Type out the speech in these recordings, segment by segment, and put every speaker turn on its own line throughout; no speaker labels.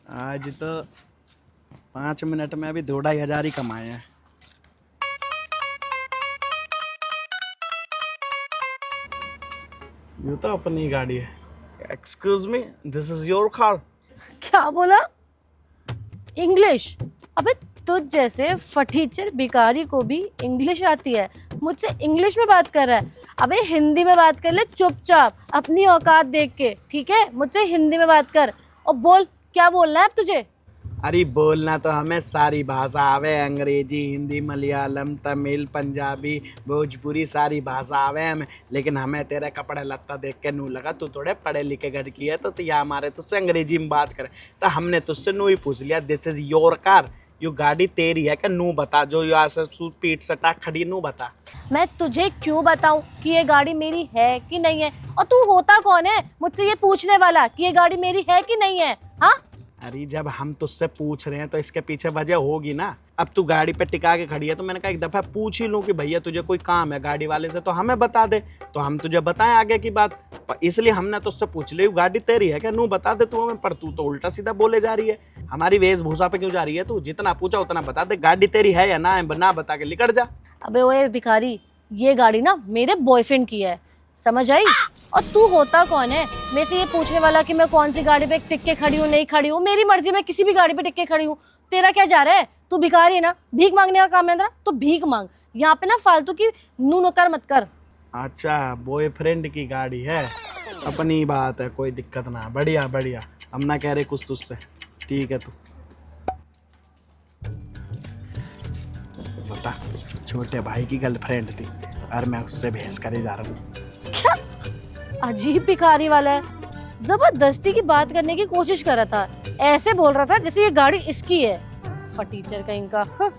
आज तो 5 मिनट में अभी 2-2.5 हजार ही कमाए हैं। ये तो अपनी गाड़ी है। Excuse me, this is your car.
क्या बोला? इंग्लिश? अबे तुझ जैसे फटीचर भिखारी को भी इंग्लिश आती है, मुझसे इंग्लिश में बात कर रहा है? अबे हिंदी में बात कर ले चुपचाप, अपनी औकात देख के, ठीक है? मुझसे हिंदी में बात कर और बोल क्या बोलना है अब तुझे।
अरे बोलना तो हमें सारी भाषा आवे, अंग्रेजी, हिंदी, मलयालम, तमिल, पंजाबी, भोजपुरी, सारी भाषा आवे हमें। लेकिन हमें तेरे कपड़े लत्ता देख के नू लगा तू थोड़े पढ़े लिखे घर की है, तो या हमारे तुझसे अंग्रेजी में बात करे। तो हमने तुझसे नू ही पूछ लिया, दिस इज योर कार, यो गाड़ी तेरी है क्या? नू बता, जो यहाँ से पीठ सटा खड़ी, नू बता।
मैं तुझे क्यों बताऊं कि ये गाड़ी मेरी है कि नहीं है? और तू होता कौन है मुझसे ये पूछने वाला कि ये गाड़ी मेरी है कि नहीं है? हाँ,
अरे जब हम तुझसे पूछ रहे हैं तो इसके पीछे वजह होगी ना। अब तू गाड़ी पे टिका के खड़ी है तो मैंने कहा एक दफा पूछ ही लूं कि भैया तुझे कोई काम है गाड़ी वाले से तो हमें बता दे, तो हम तुझे बताएं आगे की बात। इसलिए हमने तुझसे पूछ ली गाड़ी तेरी है क्या, नू बता दे तू हमें। पर तू तो उल्टा सीधा बोले जा रही है, हमारी वेशभूषा पे क्यों जा रही है तू? जितना पूछा उतना बता दे, गाड़ी तेरी है या ना है, ना बता के निकल जा।
अबे ओए भिखारी, ये गाड़ी ना मेरे बॉयफ्रेंड की है, समझ आई? और तू होता कौन है मेरे से ये पूछने वाला कि मैं कौन सी गाड़ी पे टिक के खड़ी हूँ, नहीं खड़ी हूँ? मेरी मर्जी, मैं किसी भी गाड़ी पे टिक के खड़ी हूँ। तेरा क्या जा रहा है? तू भिखारी है ना, भीख मांगने का काम है ना, तो भीख मांग। यहाँ पे ना फालतू की नू नकार मत कर।
अच्छा, बॉयफ्रेंड की गाड़ी है, अपनी बात है, कोई दिक्कत ना। बढ़िया बढ़िया, हम ना कह रहे कुछ तुझसे। ठीक है, तू बता। छोटे भाई की गर्लफ्रेंड थी और मैं उससे बहस करे जा रहा हूँ।
क्या अजीब भिखारी वाला है, जबरदस्ती की बात करने की कोशिश कर रहा था, ऐसे बोल रहा था जैसे ये गाड़ी इसकी है। फटीचर का इनका। हाँ।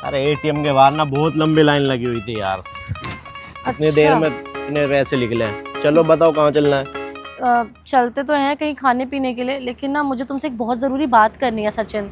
अरे एटीएम के बाहर ना बहुत लंबी लाइन लगी हुई थी यार, इतनी देर में इतने पैसे निकले हैं। चलो बताओ कहाँ चलना है?
चलते तो हैं कहीं खाने पीने के लिए, लेकिन ना मुझे तुमसे एक बहुत ज़रूरी बात करनी है सचिन।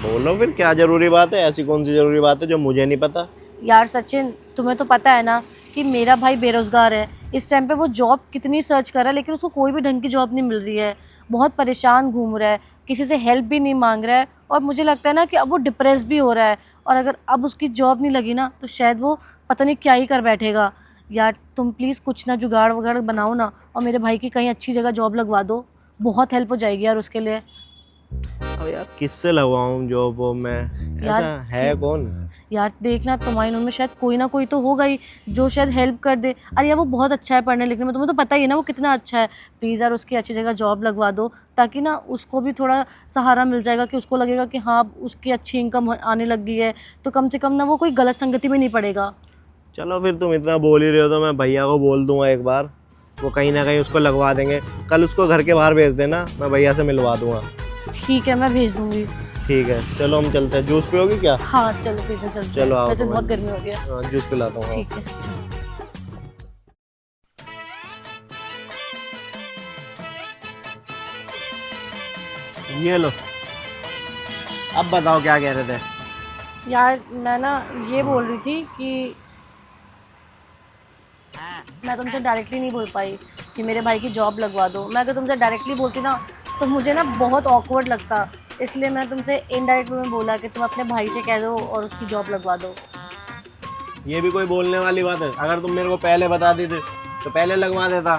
बोलो फिर, क्या जरूरी बात है? ऐसी कौन सी जरूरी बात है जो मुझे नहीं पता?
यार सचिन, तुम्हें तो पता है ना कि मेरा भाई बेरोज़गार है। इस टाइम पे वो जॉब कितनी सर्च कर रहा है, लेकिन उसको कोई भी ढंग की जॉब नहीं मिल रही है। बहुत परेशान घूम रहा है, किसी से हेल्प भी नहीं मांग रहा है, और मुझे लगता है ना कि अब वो डिप्रेस भी हो रहा है। और अगर अब उसकी जॉब नहीं लगी ना तो शायद वो पता नहीं क्या ही कर बैठेगा। यार तुम प्लीज़ कुछ ना जुगाड़ वगाड़ बनाओ ना, और मेरे भाई की कहीं अच्छी जगह जॉब लगवा दो। बहुत हेल्प हो जाएगी यार उसके लिए।
अब यार किससे लगवाऊं जॉब? वो मैं
यार
ऐसा है कौन?
यार देखना, तुम्हारी नून में शायद कोई ना कोई तो होगा ही जो शायद हेल्प कर दे। अरे यार वो बहुत अच्छा है पढ़ने लिखने में, तुम्हें तो पता ही है ना वो कितना अच्छा है। प्लीज़ यार उसकी अच्छी जगह जॉब लगवा दो, ताकि ना उसको भी थोड़ा सहारा मिल जाएगा, कि उसको लगेगा कि हाँ उसकी अच्छी इनकम आने लग गई है, तो कम से कम ना वो कोई गलत संगति में नहीं पड़ेगा।
चलो फिर, तुम इतना बोल ही रहे हो तो मैं भैया को बोल दूंगा एक बार, वो कहीं ना कहीं उसको लगवा देंगे। कल उसको घर के बाहर भेज देना, मैं भैया से मिलवा दूंगा।
ठीक है, मैं भेज दूंगी।
ठीक है, चलो हम चलते हैं। जूस पियोगी क्या?
हाँ चलो ठीक है, चलते
चलो
हैं।
आओ
वैसे
तो
बहुत
मैं
गर्मी हो गया।
जूस पिलाता हूँ।
ठीक है चलो।
ये लो, अब बताओ क्या कह रहे थे?
यार मैं ना ये बोल रही थी कि मैं तुमसे डायरेक्टली नहीं बोल पाई कि मेरे भाई की जॉब लगवा दो। मैं अगर तुमसे डायरेक्टली बोलती ना तो मुझे ना बहुत ऑकवर्ड लगता, इसलिए मैंने तुमसे इनडायरेक्ट वे में बोला कि तुम अपने भाई से कह दो और उसकी जॉब लगवा दो।
ये भी कोई बोलने वाली बात है? अगर तुम मेरे को पहले बता देते तो पहले लगवा देता।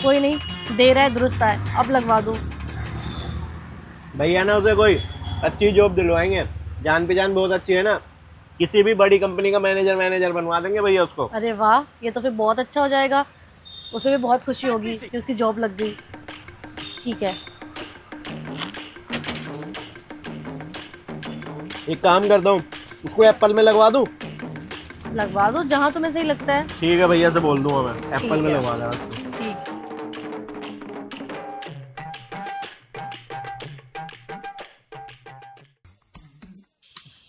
कोई नहीं, देर है दुरुस्त है, अब लगवा दो।
भैया ना उसे कोई अच्छी जॉब दिलवाएंगे, जान पहचान बहुत अच्छी है ना, किसी भी बड़ी कंपनी का मैनेजर बनवा देंगे भैया उसको।
अरे वाह, ये तो फिर बहुत अच्छा हो जाएगा, उसे भी बहुत खुशी होगी कि उसकी जॉब लग गई। ठीक है।
एक काम करता हूँ, उसको एप्पल में लगवा दूँ?
लगवा दो जहाँ तुम्हें सही लगता है।
ठीक है, भैया से बोल दूंगा मैं, एप्पल में
है।
लगवा देना उसको।
ठीक।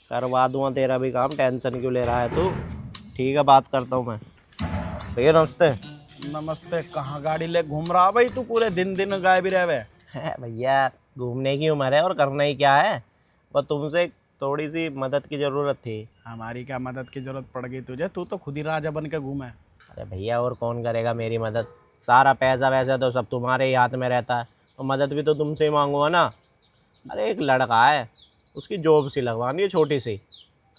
करवा दूंगा तेरा भी काम, टेंशन क्यों ले रहा है तू? ठीक है, बात करता हूँ मैं। भैया नमस्ते।
नमस्ते। कहाँ गाड़ी ले घूम रहा भाई तू? पूरे दिन दिन गायब ही रहे।
है भैया, घूमने की उम्र है और करना ही क्या है, बस तुमसे थोड़ी सी मदद की ज़रूरत थी।
हमारी क्या मदद की जरूरत पड़ गई तुझे? तू तो खुद ही राजा बन के घूमे।
अरे भैया, और कौन करेगा मेरी मदद? सारा पैसा वैसा तो सब तुम्हारे ही हाथ में रहता है, और मदद भी तो तुमसे ही मांगूंगा ना। अरे एक लड़का है, उसकी जॉब सी लगवानी है छोटी सी।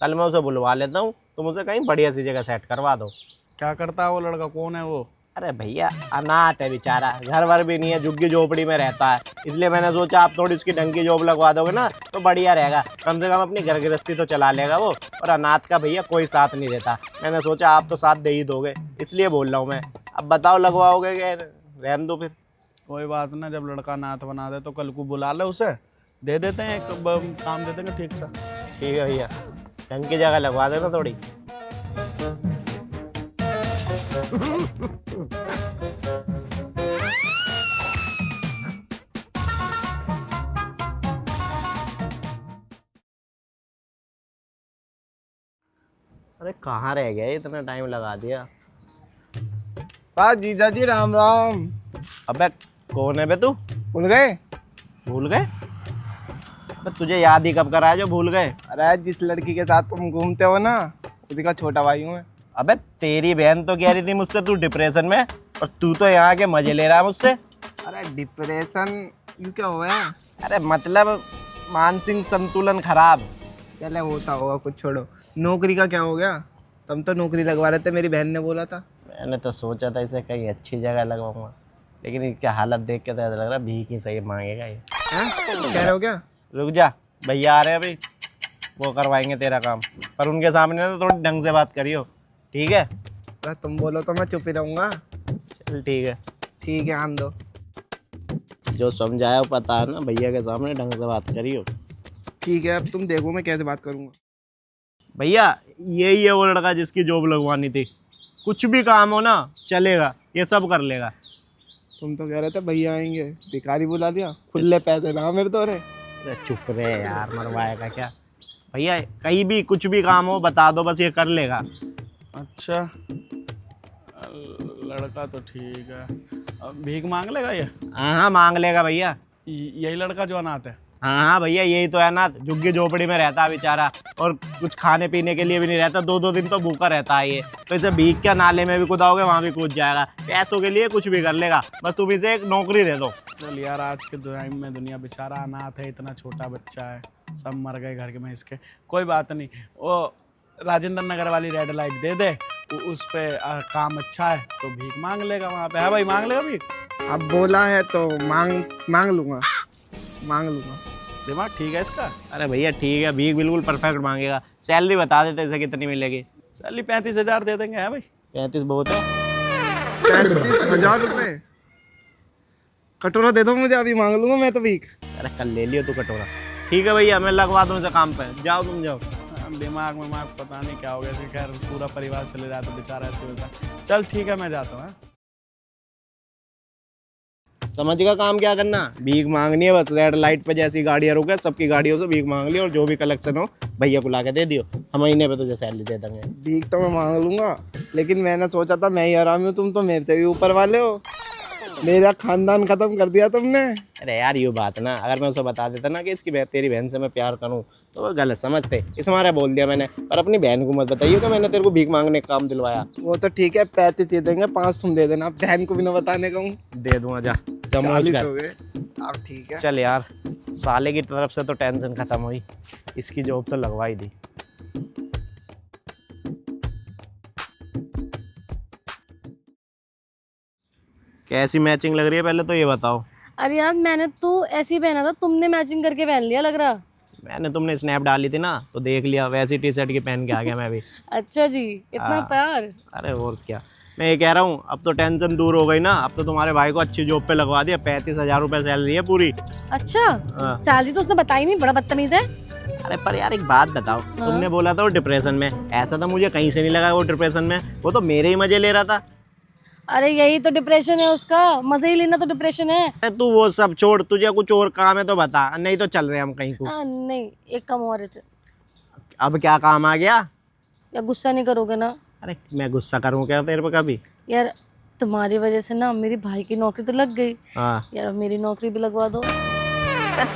कल मैं उसे बुलवा लेता हूँ, तुम उसे कहीं बढ़िया सी जगह सेट करवा दो।
क्या करता है वो लड़का, कौन है वो?
अरे भैया अनाथ है बेचारा, घर वर भी नहीं है, झुग्गी झोपड़ी में रहता है। इसलिए मैंने सोचा आप थोड़ी उसकी ढंग की जॉब लगवा दोगे ना तो बढ़िया रहेगा, कम से कम अपनी घर गृहस्थी तो चला लेगा वो। और अनाथ का भैया कोई साथ नहीं देता, मैंने सोचा आप तो साथ दे ही दोगे, इसलिए बोल रहा हूँ मैं। अब बताओ लगवाओगे कि रहने दो फिर?
कोई बात ना, जब लड़का नाथ बना दे तो कल को बुला ले उसे, दे देते हैं एक काम दे देंगे ठीक सा।
ठीक है भैया, ढंग की जगह लगवा देना थोड़ी। अरे कहाँ रह गया, इतना टाइम लगा दिया।
जीजा जी राम राम।
अबे कौन है बे तू?
भूल गए?
भूल गए? अबे तुझे याद ही कब कराया जो भूल गए?
अरे जिस लड़की के साथ तुम घूमते हो ना, उसी का छोटा भाई हूँ मैं।
अबे तेरी बहन तो कह रही थी मुझसे तू डिप्रेशन में, और तू तो यहाँ के मजे ले रहा है मुझसे।
अरे डिप्रेशन यू क्या हुआ है?
अरे मतलब मानसिक संतुलन खराब।
चले होता होगा, कुछ छोड़ो। नौकरी का क्या हो गया? तुम तो नौकरी लगवा रहे थे, मेरी बहन ने बोला था।
मैंने तो सोचा था इसे कहीं अच्छी जगह लगवाऊंगा, लेकिन इसकी हालत देख के तो ऐसा लग रहा है भीख ही सही मांगेगा ये।
हैं? कह रहे हो क्या?
रुक जा, भैया आ रहे हैं अभी, वो करवाएंगे तेरा काम, पर उनके सामने ना थोड़ी ढंग से बात करियो, ठीक है?
बस तुम बोलो तो मैं चुप ही रहूँगा।
चल ठीक है।
ठीक है, आन दो।
जो समझाया पता है ना, भैया के सामने ढंग से बात करियो।
ठीक है, अब तुम देखो मैं कैसे बात करूँगा।
भैया यही है वो लड़का जिसकी जॉब लगवानी थी, कुछ भी काम हो ना चलेगा, ये सब कर लेगा।
तुम तो कह रहे थे भैया आएंगे, भिखारी बुला दिया। खुले पैसे ना मेरे तो।
अरे चुप रहे यार, मरवाएगा क्या? भैया कहीं भी कुछ भी काम हो बता दो, बस ये कर लेगा।
अच्छा लड़का तो ठीक है, अब भीख मांग लेगा ये?
हाँ हाँ मांग लेगा भैया।
यही लड़का जो अनाथ है?
हाँ हाँ भैया यही तो है ना, झुग्गी झोपड़ी में रहता है बेचारा, और कुछ खाने पीने के लिए भी नहीं रहता, 2-2 दिन तो भूखा रहता है ये। तो इसे भीख क्या, नाले में भी कूदाओगे वहाँ भी कूद जाएगा, पैसों के लिए कुछ भी कर लेगा, बस तुम इसे एक नौकरी दे दो।
चल यार, आज के टाइम में दुनिया, बेचारा अनाथ है, इतना छोटा बच्चा है, सब मर गए घर के में इसके। कोई बात नहीं, वो राजेंद्र नगर वाली रेड लाइट दे दे, उस पे काम अच्छा है तो भीख मांग लेगा वहाँ पे। है भाई, मांग लेगा भीख?
अब बोला है तो मांग लूँगा।
दिमाग ठीक है इसका?
अरे भैया ठीक है, भीख बिल्कुल परफेक्ट मांगेगा। सैलरी बता देते इसे कितनी मिलेगी?
सैलरी 35,000 दे देंगे। है भाई?
35 बहुत है।
35,000 रुपये? कटोरा दे दो मुझे, अभी मांग लूँगा मैं तो भीख।
अरे कल ले लियो तू कटोरा। ठीक है भैया, मैं लगवा दूँ इसे काम पे, जाओ तुम जाओ।
दिमाग में पता नहीं क्या हो गया, खैर पूरा परिवार चले जाए तो बेचारा ऐसे होता है। चल ठीक है, मैं जाता हूँ।
समझ का काम क्या करना, भीख मांगनी है बस। रेड लाइट पे जैसी गाड़ियाँ रुके, सबकी गाड़ियों से भीख मांग ली, और जो भी कलेक्शन हो भैया को ला के दे दियो, हम महीने पे तुझे सैलरी दे देंगे।
भीख तो मैं मांग लूँगा, लेकिन मैंने सोचा था मैं ही आराम हूँ, तुम तो मेरे से भी ऊपर वाले हो। मेरा खानदान खत्म कर दिया तुमने।
अरे यार ये बात ना, अगर मैं उसे बता देता ना कि इसकी तेरी बहन से मैं प्यार करूँ तो वो गलत समझते, इस मारे बोल दिया मैंने। पर अपनी बहन को मत बताइए कि मैंने तेरे को भीख मांगने का काम दिलवाया।
वो तो ठीक है, 35 दे देंगे, 5 तुम दे देना, बहन को भी ना बताने का हूँ।
दे दूंगा, जा
40 हो गए। अब ठीक है।
चल यार, साले की तरफ से तो टेंशन खत्म हुई, इसकी जॉब तो लगवा ही दी। कैसी मैचिंग लग रही है पहले तो ये बताओ?
अरे यार, मैंने तो ऐसे ही पहना था, तुमने मैचिंग करके पहन लिया लग रहा।
मैंने तुमने स्नैप डाली थी ना तो देख लिया, वैसी टी शर्ट की पहन के आ गया मैं भी।
अच्छा जी, इतना प्यार।
अरे और क्या, मैं ये कह रहा हूँ अब तो टेंशन दूर हो गई ना, अब तो तुम्हारे भाई को अच्छी जॉब पे लगवा दिया, 35,000 रुपये सैलरी है पूरी।
अच्छा,
हाँ।
सैलरी तो उसने बताई नहीं, बड़ा बदतमीज है।
अरे पर यार एक बात बताओ, तुमने बोला था वो डिप्रेशन में, ऐसा तो मुझे कहीं से नहीं लगा वो डिप्रेशन में, वो तो मेरे ही मजे ले रहा था।
अरे यही तो डिप्रेशन है उसका, मजे ही लेना तो डिप्रेशन है।
अरे तू वो सब छोड़, तुझे कुछ और काम है तो बता, नहीं तो चल रहे हम कहीं को।
नहीं, एक काम और है।
अब क्या काम आ गया?
या गुस्सा नहीं करोगे ना?
अरे मैं गुस्सा करूँ क्या तेरे पे कभी?
यार तुम्हारी वजह से ना मेरे भाई की नौकरी तो लग गई।
हाँ
यार अब मेरी नौकरी भी लगवा दो।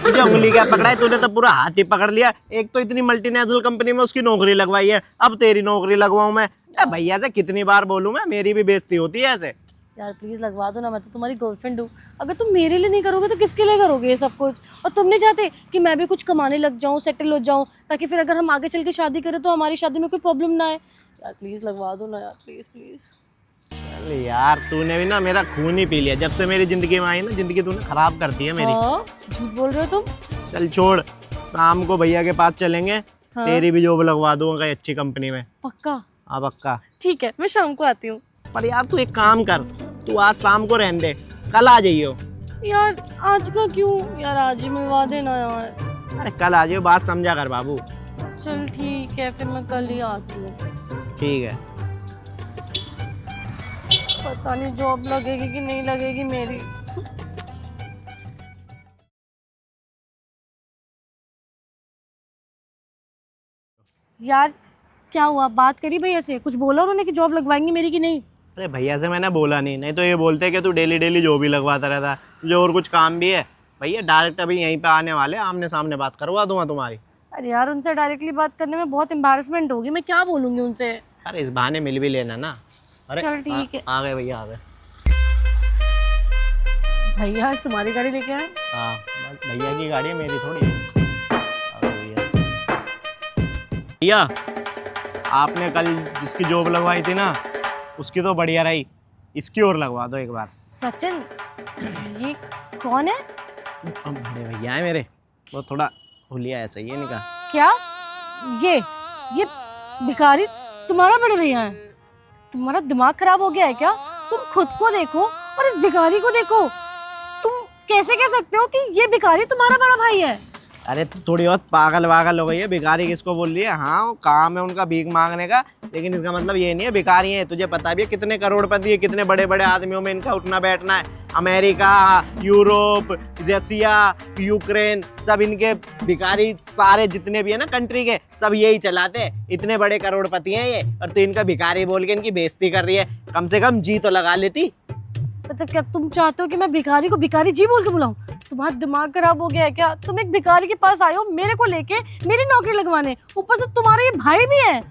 तुझे उंगली क्या पकड़ा है, तूने तो पूरा हाथ ही पकड़ लिया। एक तो इतनी मल्टीनेशनल कंपनी में उसकी नौकरी लगवाई है, अब तेरी नौकरी लगवाऊं मैं? भैया से कितनी बार बोलूं मैं, मेरी भी बेइज्जती होती है ऐसे।
यार प्लीज़ लगवा दो ना, मैं तो तुम्हारी गर्लफ्रेंड हूँ। अगर तुम मेरे लिए नहीं करोगे तो किसके लिए करोगे ये सब कुछ? और तुम नहीं चाहते कि मैं भी कुछ कमाने लग जाऊँ, सेटल हो जाऊँ, ताकि फिर अगर हम आगे चल के शादी करें तो हमारी शादी में कोई प्रॉब्लम ना आए। यार प्लीज़ लगवा दो ना यार, प्लीज़ प्लीज़।
चल यार, तूने भी ना मेरा खून ही पी लिया। जब से मेरी जिंदगी में आई ना, जिंदगी तूने खराब कर दी है मेरी।
हाँ, झूठ बोल रहे हो तुम।
चल छोड़, शाम को भैया के पास चलेंगे।
हाँ।
तेरी भी जॉब लगवा दूंगा कहीं अच्छी कंपनी में।
पक्का?
हाँ पक्का।
ठीक है, मैं शाम को आती हूँ।
पर यार तू एक काम कर, तू आज शाम को रहने दे, कल आ जाइयो।
यार आज का क्यों यार, आज ही मिलवा देना यार।
अरे कल आ जाइयो, बात समझा कर बाबू।
चल ठीक है, फिर मैं कल ही आती हूँ।
ठीक है।
पता नहीं जॉब लगेगी कि नहीं लगेगी मेरी। यार क्या हुआ, बात करी भैया से? कुछ बोला उन्होंने कि जॉब लगवाएंगे मेरी कि नहीं?
अरे भैया से मैंने बोला नहीं, नहीं तो ये बोलते कि तू डेली डेली जॉब ही लगवाता रहता है, तुझे और कुछ काम भी है। भैया डायरेक्ट अभी यहीं पे आने वाले, आमने सामने बात करवा दूंगा तुम्हारी।
अरे यार उनसे डायरेक्टली बात करने में बहुत एम्बैरेसमेंट होगी, मैं क्या बोलूँगी उनसे?
अरे इस बहाने मिल भी लेना ना। अरे
चल ठीक है।
आ गए भैया, आ गए।
भैया आज तुम्हारी गाड़ी लेके आए?
हाँ बस भैया की गाड़ी है, मेरी थोड़ी है। आ गए भैया। भैया आपने कल जिसकी जॉब लगवाई थी ना, उसकी तो बढ़िया रही, इसकी और लगवा दो एक बार।
सचिन, ये कौन है?
बड़े भैया है मेरे, वो थोड़ा हुलिया ऐसा ही है इनका।
क्या ये भिखारी तुम्हारा बड़े भैया है? तुम्हारा दिमाग खराब हो गया है क्या? तुम खुद को देखो और इस भिखारी को देखो। तुम कैसे कह सकते हो कि ये भिखारी तुम्हारा बड़ा भाई है?
अरे थोड़ी बहुत पागल वागल हो गई है। भिखारी किसको बोल रही है? हाँ वो काम है उनका भीख मांगने का, लेकिन इसका मतलब ये नहीं है भिखारी है। तुझे पता भी है कितने करोड़पति है, कितने बड़े बड़े आदमियों में इनका उठना बैठना है। अमेरिका, यूरोप, रसिया, यूक्रेन, सब इनके भिखारी, सारे जितने भी है ना कंट्री के, सब यही चलाते हैं। इतने बड़े करोड़पति हैं ये, और तू इनका भिखारी बोल के इनकी बेइज्जती कर रही है। कम से कम जी तो लगा लेती।
मतलब क्या तुम चाहते हो कि मैं भिखारी को भिखारी जी बोल के बुलाऊं? तुम्हारा दिमाग खराब हो गया है क्या? तुम एक भिखारी के पास आए हो मेरे को लेके मेरी नौकरी लगवाने, ऊपर से तुम्हारा ये भाई भी है।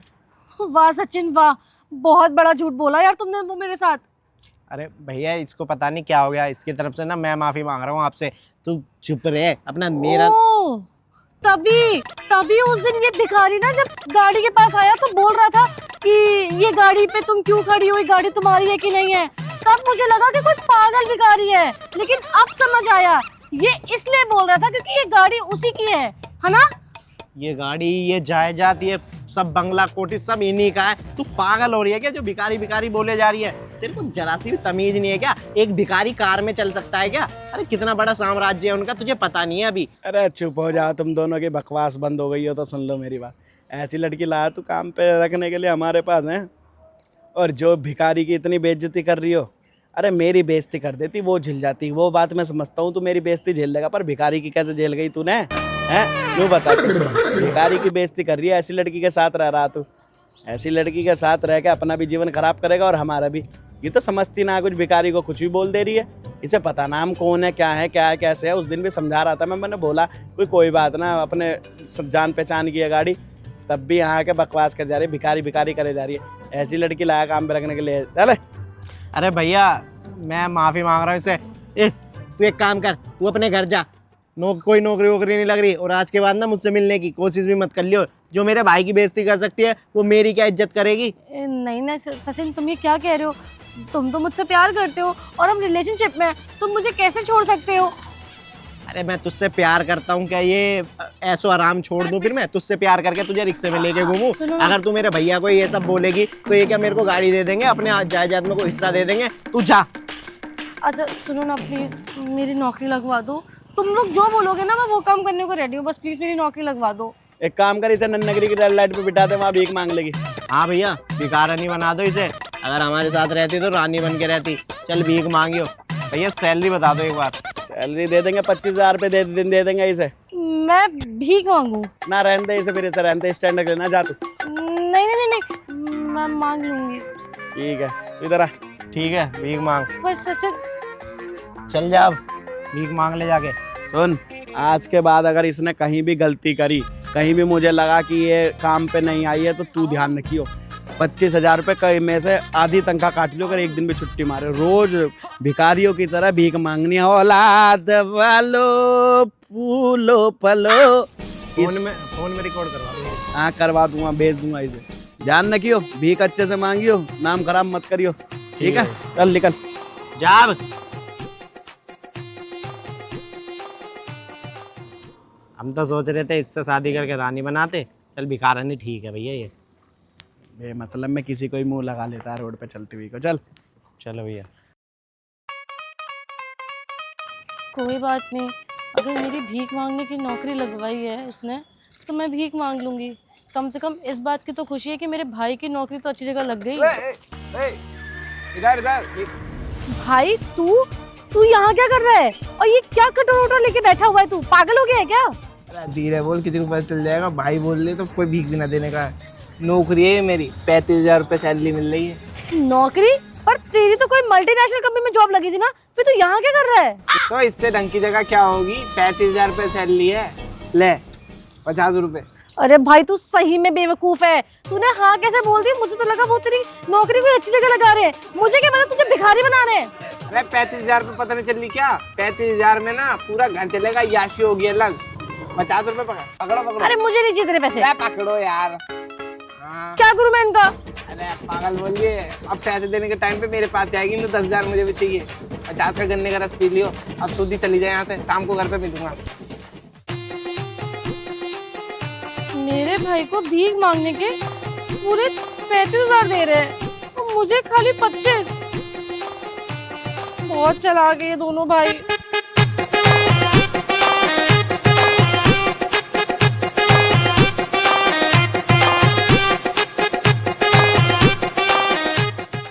वाह सचिन वाह, बहुत बड़ा झूठ बोला यार तुमने वो मेरे साथ।
अरे भैया इसको पता नहीं क्या हो गया, इसकी तरफ से ना मैं माफी मांग रहा हूँ आपसे। तू चुप रहे अपना। मेरा
ओ, तभी उस दिन ये भिखारी ना जब गाड़ी के पास आया तो बोल रहा था कि ये गाड़ी पे तुम क्यों खड़ी हो, ये गाड़ी तुम्हारी है कि नहीं है। तब मुझे लगा कि कोई पागल भिखारी है, लेकिन अब समझ आया ये इसलिए बोल रहा था क्योंकि ये गाड़ी उसी की है ना?
ये गाड़ी, ये जायदाद, ये सब बंगला कोठी सब इन्हीं का है। तू पागल हो रही है क्या जो भिखारी भिखारी बोले जा रही है? तेरे को जरा सी भी तमीज नहीं है क्या? एक भिखारी कार में चल सकता है क्या? अरे कितना बड़ा साम्राज्य है उनका, तुझे पता नहीं है अभी।
अरे चुप हो जाओ, तुम दोनों की बकवास बंद हो गई हो तो सुन लो मेरी बात। ऐसी लड़की लाया तू काम पे रखने के लिए हमारे पास है, और जो भिखारी की इतनी बेइज्जती कर रही हो, अरे मेरी बेइज्जती कर देती वो झेल जाती। वो बात मैं समझता हूँ, तू मेरी बेइज्जती झेल लेगा, पर भिखारी की कैसे झेल गई तूने? हैं क्यों बता? भिखारी की बेइज्जती कर रही है, ऐसी लड़की के साथ रह रहा तू। ऐसी लड़की के साथ रह के अपना भी जीवन खराब करेगा और हमारा भी। ये तो समझती ना कुछ, भिखारी को कुछ भी बोल दे रही है। इसे पता ना हम कौन है, क्या है कैसे है। उस दिन भी समझा रहा था मैंने बोला कोई बात ना, अपने जान पहचान की है गाड़ी, तब भी यहाँ आके बकवास कर जा रही है, भिखारी भिखारी करे जा रही है। ऐसी लड़की लाया काम पे रखने के लिए, चले।
अरे भैया मैं माफी मांग रहा हूँ इससे। तू एक काम कर, तू अपने घर जा। कोई नौकरी वोकरी नहीं लग रही, और आज के बाद ना मुझसे मिलने की कोशिश भी मत कर लियो। जो मेरे भाई की बेइज्जती कर सकती है वो मेरी क्या इज्जत करेगी?
नहीं ना सचिन, तुम ये क्या कह रहे हो? तुम तो मुझसे प्यार करते हो और हम रिलेशनशिप में हैं, तुम मुझे कैसे छोड़ सकते हो?
अरे मैं तुझसे प्यार करता हूँ क्या ये ऐसो आराम छोड़ दूँ? फिर मैं तुझसे प्यार करके तुझे रिक्शे में लेके घूमूं? अगर तू मेरे भैया को ये सब बोलेगी तो ये क्या मेरे को गाड़ी दे देंगे, अपने जायदाद में को हिस्सा दे देंगे? तू जा।
अच्छा सुनो ना प्लीज, मेरी नौकरी लगवा दो। तुम लोग जो बोलोगे ना मैं वो काम करने को रेडी हूँ, बस प्लीज मेरी नौकरी लगवा दो।
एक काम कर, इसे नन्नगरी की रेड लाइट पे बिठा दे, वहाँ भीख मांग लेगी।
हाँ भैया भिखार रानी बना दो इसे। अगर हमारे साथ रहती तो रानी बन के रहती। चल भीख मांगियो। भैया सैलरी बता दो एक बार।
सैलरी दे देंगे 25,000 रुपये दिन दे देंगे इसे।
मैं भीख मांगू?
ना रहने दे इसे, फिर इसे रहने दे, स्टैंड लेना जा तू।
नहीं मैं मांग लूंगी।
ठीक है इधर आ।
ठीक है भीख मांग।
पर सचिन
चल जा अब, भीख मांग ले जाके।
सुन, आज के बाद अगर इसने कहीं भी गलती करी, कहीं भी मुझे लगा कि ये काम पे नहीं आई है, तो तू ध्यान रखियो, 25,000 रुपये का में से आधी तनख्वाह काट लो अगर एक दिन भी छुट्टी मारे। रोज भिखारियों की तरह भीख मांगनी है। औलाद वालो फूलो फलो।
फोन में रिकॉर्ड करवा दो।
हाँ करवा दूंगा, भेज दूंगा इसे। ध्यान रखियो, भीख अच्छे से मांगियो, नाम खराब मत करियो, ठीक है? चल निकल
जा। हम तो सोच रहे थे इससे शादी करके रानी बनाते। चल भिखारनी ठीक है भैया ये।
मतलब मैं किसी को ही मुंह लगा लेता है रोड पे चलती हुई को। चल
चलो भैया।
कोई बात नहीं, अगर मेरी भीख मांगने की नौकरी लगवाई है उसने तो मैं भीख मांग लूंगी। कम से कम इस बात की तो खुशी है कि मेरे भाई की नौकरी तो अच्छी जगह लग गई।
इधर इधर।
भाई तू यहाँ क्या कर रहा है? और ये क्या कटोरा लेके बैठा हुआ है? तू पागल हो गया है क्या?
अरे धीरे बोल, किसी को पता चल जाएगा। भाई बोल ले तो कोई भीख भी ना देने का। नौकरी है मेरी, 35,000 रुपये सैलरी मिल रही है।
नौकरी? पर तेरी तो कोई मल्टीनेशनल कंपनी में जॉब लगी थी ना, फिर तू यहाँ क्या कर रहा है?
तो इससे ढंग की जगह क्या होगी? 35,000 रुपये सैलरी है, ले 50 रुपये।
अरे भाई तू सही में बेवकूफ है। तूने हाँ कैसे बोल दी? मुझे तो लगा वो तेरी नौकरी कोई अच्छी जगह लगा रहे हैं। मुझे क्या पता तुझे भिखारी बना रहे हैं।
अरे 35,000 रुपये पता नहीं चल रही क्या? 35,000 में ना पूरा घर चलेगा, याशी होगी अलग। 50 रुपये पकड़ो पकड़ो।
अरे मुझे नहीं चाहिए तेरे पैसे।
पकड़ो यार।
क्या करूँ मैं इनका?
अरे पागल बोलिए, अब पैसे देने के टाइम पे मेरे पास आएगी ना। 10,000 मुझे भी चाहिए। 50 का गन्ने का रस पी लियो, अब सीधी चली जाए यहाँ से। शाम को घर पे मिलूंगा।
मेरे भाई को भीख मांगने के पूरे 35,000 दे रहे हैं और मुझे खाली 25। बहुत चालाक है ये दोनों भाई।